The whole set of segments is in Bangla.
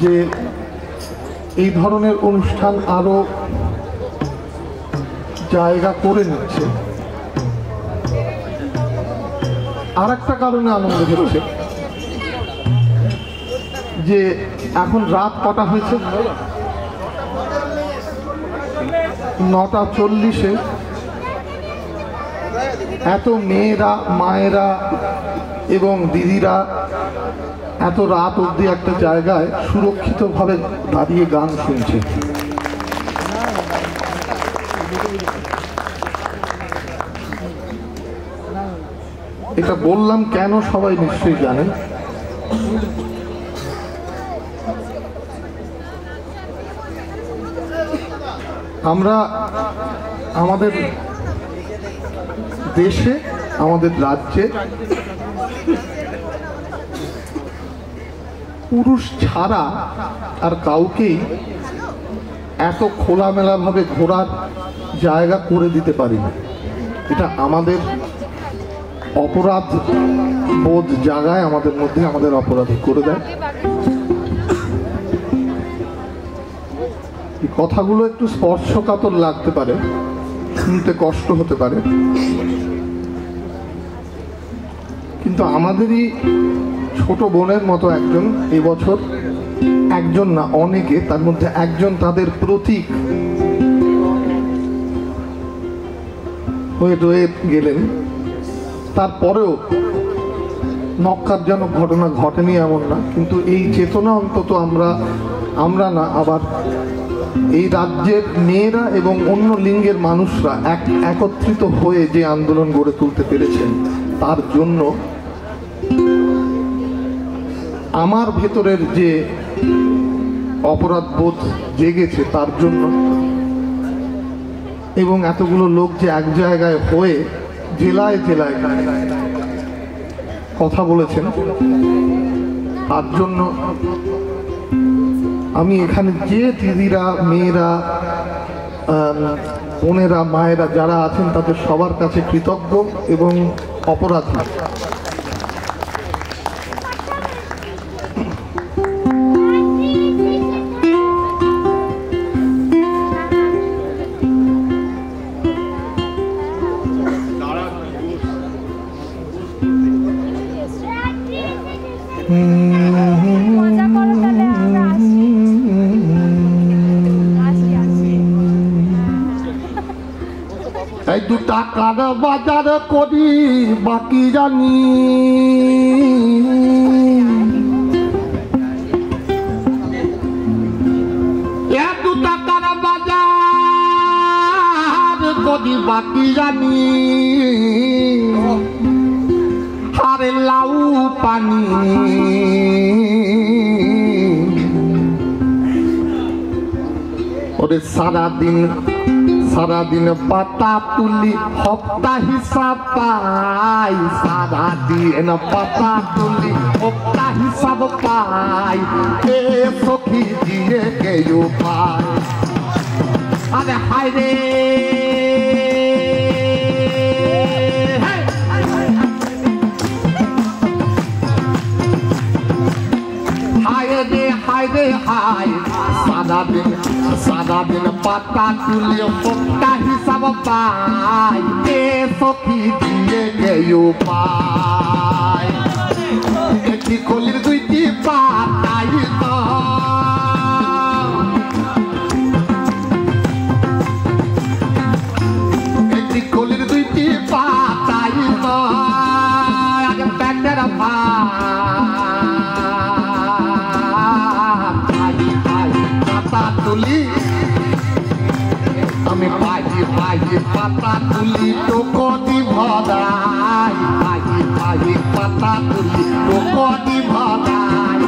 যে এই ধরনের অনুষ্ঠান আরো জায়গা করে নিচ্ছে। আর একটা কারণে আনন্দ হচ্ছে যে এখন রাত কটা হয়েছে, 9:40। এত মেয়েরা, মায়েরা এবং দিদিরা এত রাত অবধি একটা জায়গায় সুরক্ষিতভাবে দাঁড়িয়ে গান শুনছে। এটা বললাম কেন সবাই নিশ্চয়ই জানেন। আমরা আমাদের দেশে, আমাদের রাজ্যে পুরুষ ছাড়া আর কাউকেই এত খোলামেলাভাবে ঘোরার জায়গা করে দিতে পারি না। এটা আমাদের অপরাধ বোধ জায়গায় আমাদের মধ্যে আমাদের অপরাধী করে দেয়। এই কথাগুলো একটু স্পর্শকাতর লাগতে পারে, শুনতে কষ্ট হতে পারে, কিন্তু আমাদেরই ছোট বোনের মতো একজন এবছর, একজন না অনেকে, তার মধ্যে একজন তাদের প্রতীক হয়ে রয়ে গেলেন। তারপরেও নক্কারজনক ঘটনা ঘটেনি এমন না, কিন্তু এই চেতনা অন্তত আমরা না, আবার এই রাজ্যের মেয়েরা এবং অন্য লিঙ্গের মানুষরা একত্রিত হয়ে যে আন্দোলন গড়ে তুলতে পেরেছেন, তার জন্য আমার ভেতরের যে অপরাধবোধ জেগেছে তার জন্য, এবং এতগুলো লোক যে এক জায়গায় হয়ে জেলায় জেলায় কথা বলেছেন তার জন্য আমি এখানে যে দিদিরা, মেয়েরা, বোনেরা, মায়েরা যারা আছেন তাদের সবার কাছে কৃতজ্ঞ এবং অপরাধী। এই 2 টাকার বাজার করি বাকি জানি, এ 2 টাকার বাজার করি বাকি জানি, আরে লাউ পানি ওরে সারাদিন পাতা তুলি হপ্তা হিসাব পাই, সারাদিন পাতা তুলি হপ্তা হিসাব পাই, এ সখী দিয়ে কেউ পাই। আরে হায় রে হায় রে হায়, সারাদিন পাতা তুলে হপ্তা হিসাব পাই, এ সখী দিয়ে কেউ পাই। একটি কলির 2টি পাতাই তো, একটি কলির 2টি পাতাই তো, আগে পেটের তুলি আমি পাই পাতা তুলি টোকটি ভরাই, পাই পাতা তুলি টোকটি ভরাই,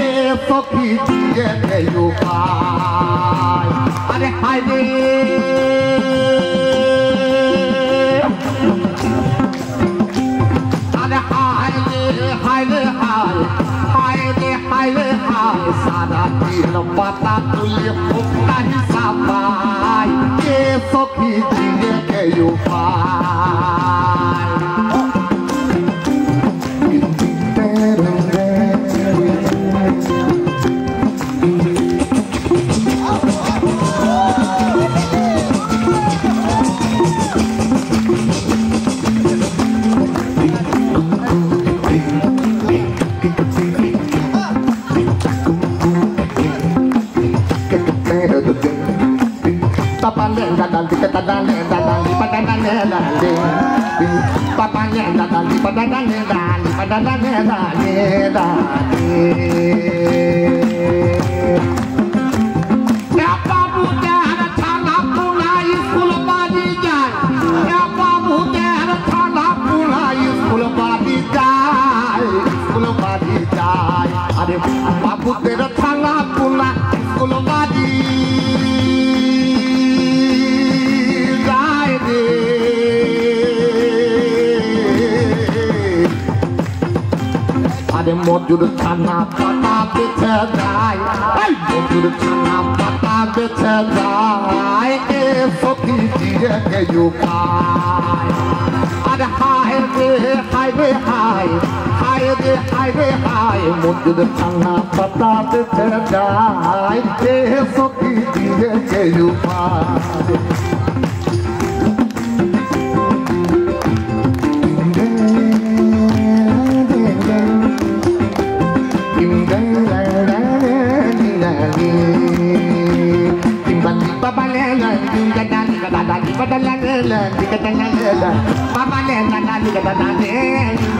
এ সখী দিয়ে কেউ পাই। আরে হায় রে আরে হায় রে হায় রে হায়, হায় রে হায় রে হায়, সারাদিন পাতা তুলে হপ্তা হিসাব পাই, এ সখী দিয়ে কেউ পাই। Papa Lenda Dandi Lenda Dandi Padana Lenda Papa Lenda Dandi Padana Lenda Padana Lenda Lenda Ya Babu Dara Thala Pula Iskul Badi Jai Ya Babu Dara Thala Pula Iskul Badi Jai Iskul Badi Jai Are Babu Dara Thala Pula Iskul Badi Ade mojur thana pata beche jai mojur thana pata beche jai e sokhi jiye ke yukai ade hai re hai mojur thana pata beche jai e sokhi jiye ke yukai Papa Lela, Papa Lela,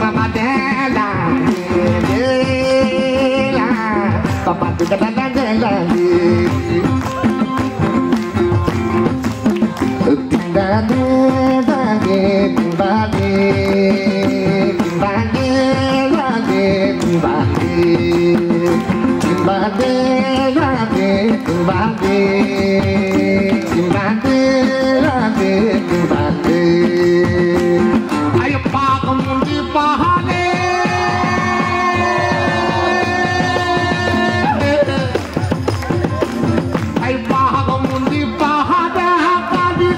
Papa ayo pamundi pahale ayo pamundi pahade kadi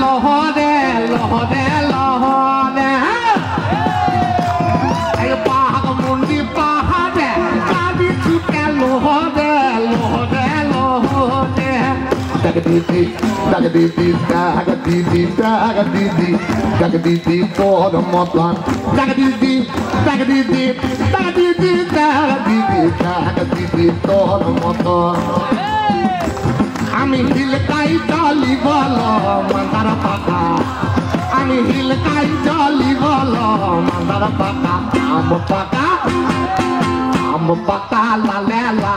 lohode lohode lohode ayo pamundi pahade kadi lohode lohode lohode dagadidi for the motlon dagadidi for the motlon ami hilkai jolly bolo mandara paka ami hilkai jolly bolo mandara paka am paka la la la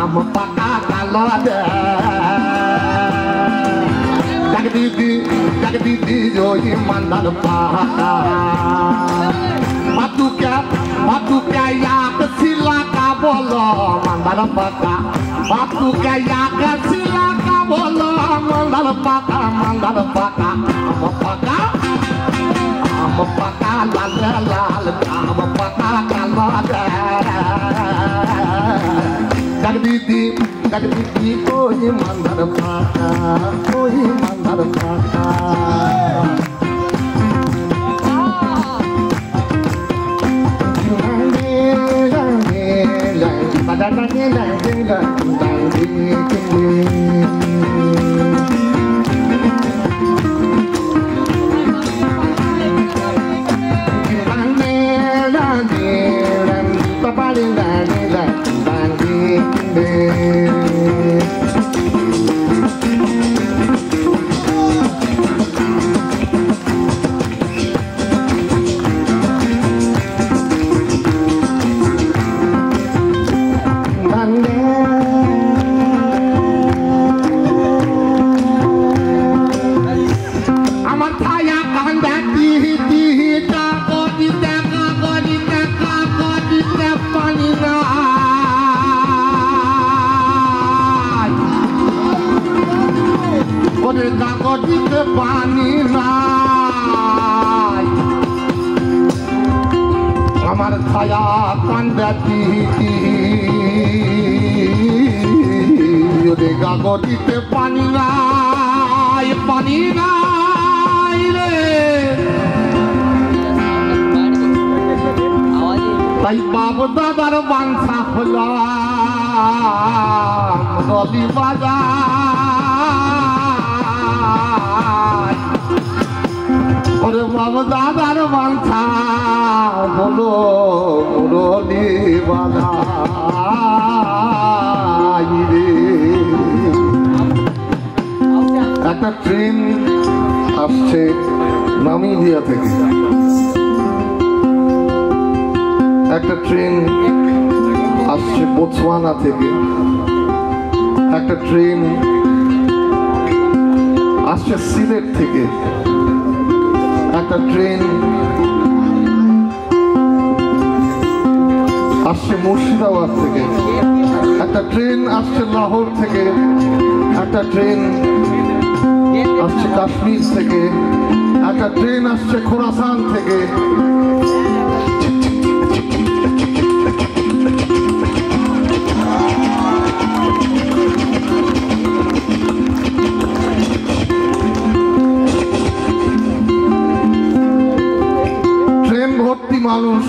am paka la la Dagadidi, joy mandala paka. Matuka yak sila kabolo mandala paka. Matuka yak sila kabolo mandala paka. Am paka la la la am paka la la. Dagadidi, oh mandala paka, mandala paka. আমার ছায়া কান্দাতি ওরে গাগরিতে পানি নাই রে তাই বাপ দাদার বাঞ্ছা হলাম রবি বাজার ওরে বাবা দাদার বাঞ্ছা হলো মুরলি বাজার রে ইন্ডিয়া থেকে, একটা ট্রেন আসছে বোতসওয়ানা থেকে, একটা ট্রেন আসছে সিলেট থেকে, একটা ট্রেন আসছে মুর্শিদাবাদ থেকে, একটা ট্রেন আসছে লাহোর থেকে, একটা ট্রেন আসছে কাশ্মীর থেকে, একটা ট্রেন আসছে খোরাসান থেকে। ট্রেন ভর্তি মানুষ